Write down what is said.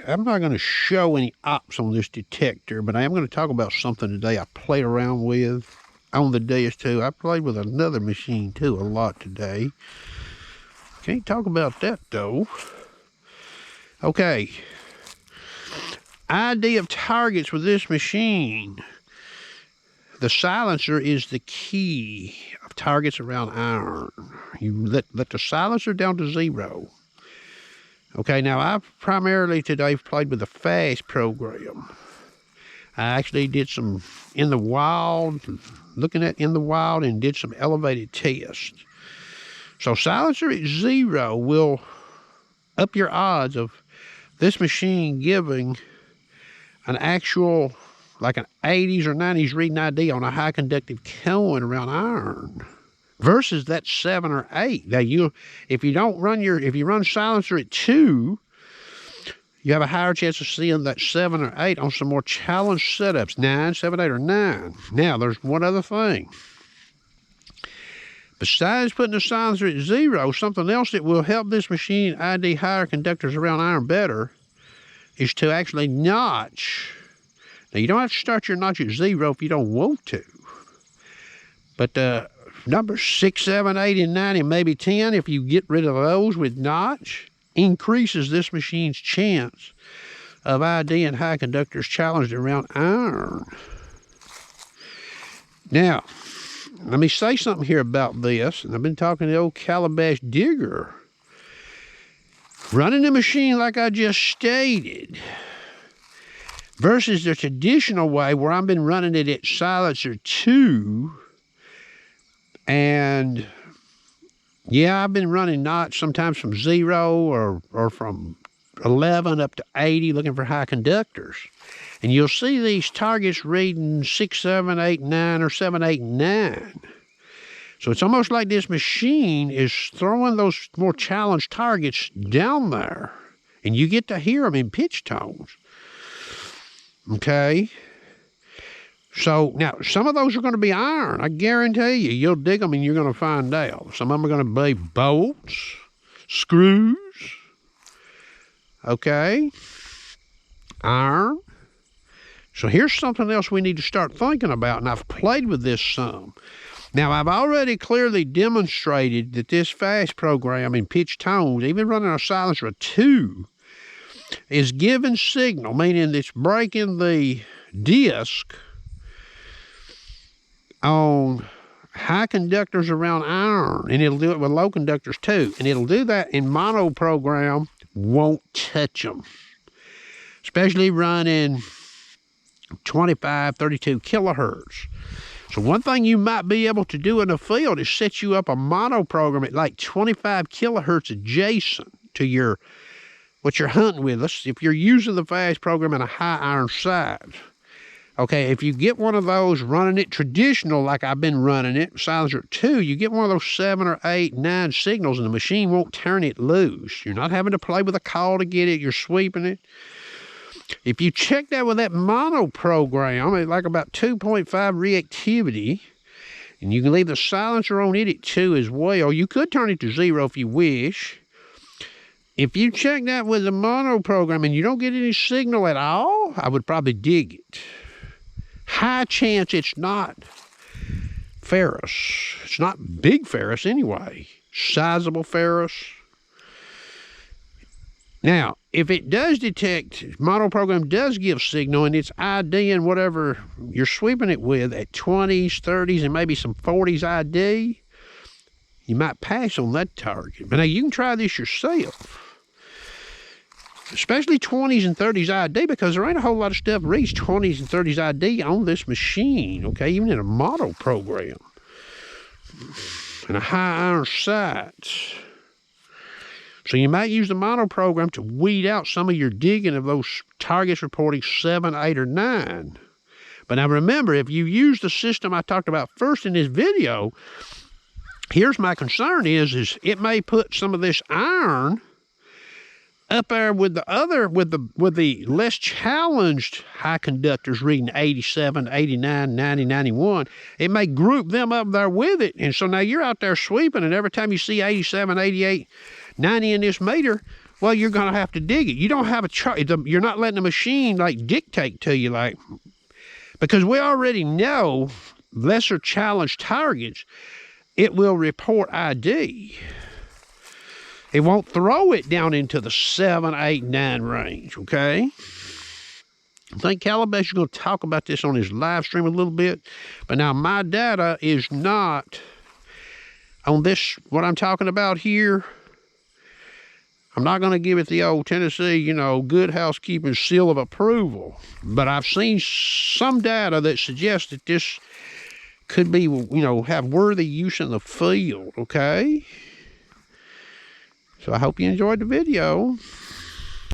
I'm not going to show any ops on this detector, but I am going to talk about something today I played around with on the Deus too. I played with another machine too a lot today. Can't talk about that though. Okay. ID of targets with this machine. The silencer is the key of targets around iron. You let the silencer down to 0. Okay, now I've primarily today played with the fast program. I actually did some in the wild, looking at in the wild, and did some elevated tests. So silencer at 0 will up your odds of this machine giving an actual, like an 80s or 90s reading ID on a high conductive coin around iron versus that 7 or 8. Now if you run silencer at 2, you have a higher chance of seeing that 7 or 8 on some more challenged setups, 9, 7, 8, or 9. Now there's one other thing. Besides putting the silencer at 0, something else that will help this machine ID higher conductors around iron better is to actually notch. Now, you don't have to start your notch at 0 if you don't want to. But numbers 6, 7, 8, and 9, and maybe 10, if you get rid of those with notch, increases this machine's chance of IDing high conductors challenged around iron. Now, let me say something here about this, and I've been talking to the old Calabash Digger. Running the machine like I just stated versus the traditional way where I've been running it at silencer 2, and yeah, I've been running notch sometimes from 0 or from 11 up to 80 looking for high conductors. And you'll see these targets reading 6, 7, 8, 9, or 7, 8, 9. So it's almost like this machine is throwing those more challenged targets down there, and you get to hear them in pitch tones. Okay? So now, some of those are going to be iron. I guarantee you. You'll dig them and you're going to find out. Some of them are going to be bolts, screws, okay? Iron. So here's something else we need to start thinking about, and I've played with this some. Now, I've already clearly demonstrated that this fast program in pitch tones, even running a silencer of 2, is giving signal, meaning it's breaking the disc on high conductors around iron, and it'll do it with low conductors too. And it'll do that in mono program, won't touch them, especially running 25, 32 kilohertz. So one thing you might be able to do in the field is set you up a mono program at like 25 kilohertz adjacent to what you're hunting with. If you're using the fast program in a high iron side. Okay, if you get one of those running it traditional like I've been running it, silencer 2, you get one of those 7 or 8, 9 signals and the machine won't turn it loose. You're not having to play with a call to get it, you're sweeping it. If you check that with that mono program, it's like about 2.5 reactivity, and you can leave the silencer on it at 2 as well. You could turn it to 0 if you wish. If you check that with the mono program and you don't get any signal at all, I would probably dig it. High chance it's not ferrous. It's not big ferrous anyway. Sizable ferrous. Now, if it does detect, mono program does give signal and it's IDing whatever you're sweeping it with at 20s, 30s, and maybe some 40s ID, you might pass on that target. But now you can try this yourself. Especially 20s and 30s ID, because there ain't a whole lot of stuff reads 20s and 30s ID on this machine, okay, even in a mono program. And a high iron sights. So you might use the mono program to weed out some of your digging of those targets reporting 7, 8, or 9. But now remember, if you use the system I talked about first in this video, here's my concern is it may put some of this iron up there with the less challenged high conductors reading 87, 89, 90, 91. It may group them up there with it. And so now you're out there sweeping, and every time you see 87, 88, 90 in this meter, well, you're going to have to dig it. You don't have a choice. You're not letting the machine like dictate to you, like, because we already know lesser challenge targets, it will report ID. It won't throw it down into the 7, 8, 9 range, okay? I think Calabash is going to talk about this on his live stream a little bit. But now my data is not on this, what I'm talking about here. I'm not going to give it the old Tennessee, you know, good housekeeping seal of approval. But I've seen some data that suggests that this could be, you know, have worthy use in the field, okay? So I hope you enjoyed the video.